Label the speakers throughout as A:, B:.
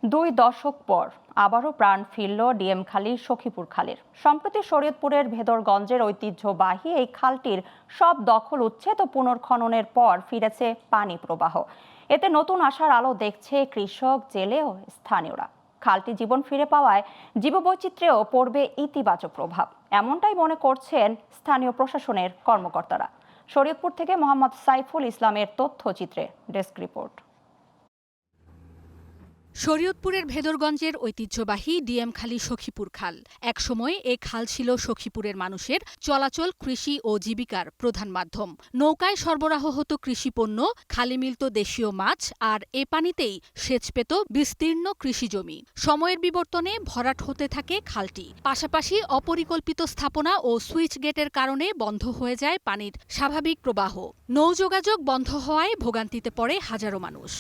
A: 2 দশক পর আবারও প্রাণ ফিরল ডিএমখালীর সখীপুর খালের। সম্প্রতি শরীয়তপুরের ভেদরগঞ্জের ঐতিহ্যবাহী এই খালটির সব দখল উচ্ছেদ ও পুনর্খননের পর ফিরেছে পানি প্রবাহ। এতে নতুন আশার আলো দেখছে কৃষক, জেলে ও স্থানীয়রা। খালটি জীবন ফিরে পাওয়ায় জীববৈচিত্র্যেও পড়বে ইতিবাচক প্রভাব, এমনটাই মনে করছেন স্থানীয় প্রশাসনের কর্মকর্তারা। শরীয়তপুর থেকে মোহাম্মদ সাইফুল ইসলামের তথ্যচিত্রে ডেস্ক রিপোর্ট।
B: শরীয়তপুরের ভেদরগঞ্জের ঐতিহ্যবাহী ডিএমখালী সখীপুর খাল। একসময় এ খাল ছিল সখীপুরের মানুষের চলাচল, কৃষি ও জীবিকার প্রধান মাধ্যম। নৌকায় সরবরাহ হতো কৃষিপণ্য, খালে মিলত দেশীয় মাছ, আর এ পানিতেই সেচ পেত বিস্তীর্ণ কৃষিজমি। সময়ের বিবর্তনে ভরাট হতে থাকে খালটি। পাশাপাশি অপরিকল্পিত স্থাপনা ও সুইচ গেটের কারণে বন্ধ হয়ে যায় পানির স্বাভাবিক প্রবাহ। নৌযোগাযোগ বন্ধ হওয়ায় ভোগান্তিতে পড়ে হাজারো মানুষ।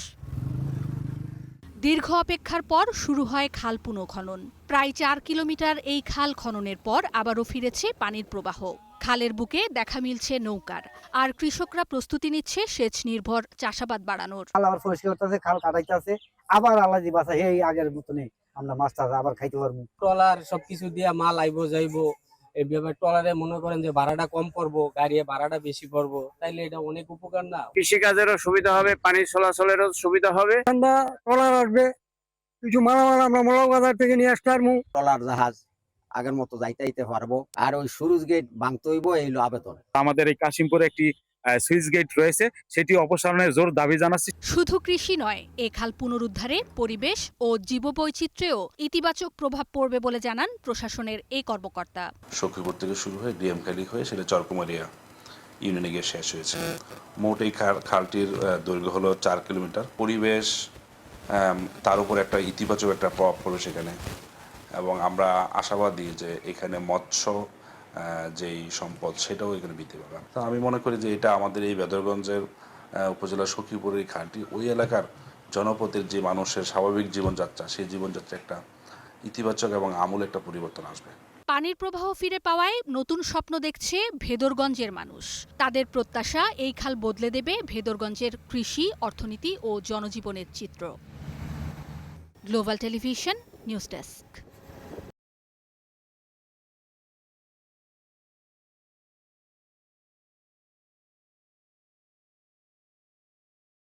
B: দীর্ঘ অপেক্ষার পর শুরু হয় খাল পুনঃখনন। প্রায় 4 কিলোমিটার এই খাল খননের পর আবারও ফিরেছে পানির প্রবাহ। খালের বুকে দেখা মিলছে নৌকার, আর কৃষকরা প্রস্তুতি নিচ্ছে সেচ নির্ভর চাষাবাদ বাড়ানোর।
C: আবার পরিষ্কার করতেছে, খাল কাটাইতেছে, আবার আল্লাহ জি বাঁচা এই আগের মতনই আমরা মাছ টাছ আবার খাইতে পারবো।
D: ট্রলার সবকিছু দিয়ে মাল আইবো যাইবো, এইভাবে ট্রলারে মনে করেন যে ভাড়াটা কম পড়বো, গাড়ি ভাড়াটা বেশি পড়বো, তাইলে এটা অনেক উপকার না?
E: কৃষিকাজেরও সুবিধা হবে, পানি চলাচলেরও সুবিধা হবে।
C: ট্রলার আসবে, কিছু মালামাল আমরা বাজার থেকে নিয়ে আসতে পারবো।
F: ট্রলার জাহাজ আগের মতো যাইতে পারবো, আর ওই সুরুজ গেট ভাঙতে হইব, এই হলো আবেদন।
E: আমাদের এই কাশিমপুরে একটি সুইচ গেট রয়েছে, সেটি অপসারণের জোর দাবি জানাচ্ছি।
B: শুধু কৃষি নয়, এ খাল পুনরুদ্ধারে পরিবেশ ও জীববৈচিত্র্যেও ইতিবাচক প্রভাব পড়বে বলে জানান প্রশাসনের এই কর্মকর্তা।
G: সখীপুর থেকে শুরু হয়ে ডিএমখালী হয়ে সেটা চরকুমারিয়া ইউনিয়নে গিয়ে শেষ হয়েছে। মোট এই খালটির দৈর্ঘ্য হলো 4 কিলোমিটার। পরিবেশ, তার উপর একটা ইতিবাচক একটা প্রভাব পড়বে সেখানে, এবং আমরা আশাবাদী যে এখানে মৎস্য যেই সম্পদ সেটাও এখানে বৃদ্ধি পাবে। তো আমি মনে করি যে এটা আমাদের এই ভেদরগঞ্জের উপজেলা সখীপুরের এই খালটি ওই এলাকার জনপদের যে মানুষের স্বাভাবিক জীবনযাত্রা, সেই জীবনযাত্রা একটা ইতিবাচক এবং আমূল একটা পরিবর্তন আসবে।
B: পানির প্রবাহ ফিরে পাওয়ায় নতুন স্বপ্ন দেখছে ভেদরগঞ্জের মানুষ। তাদের প্রত্যাশা, এই খাল বদলে দেবে ভেদরগঞ্জের কৃষি, অর্থনীতি ও জনজীবনের চিত্র। Global television, news desk.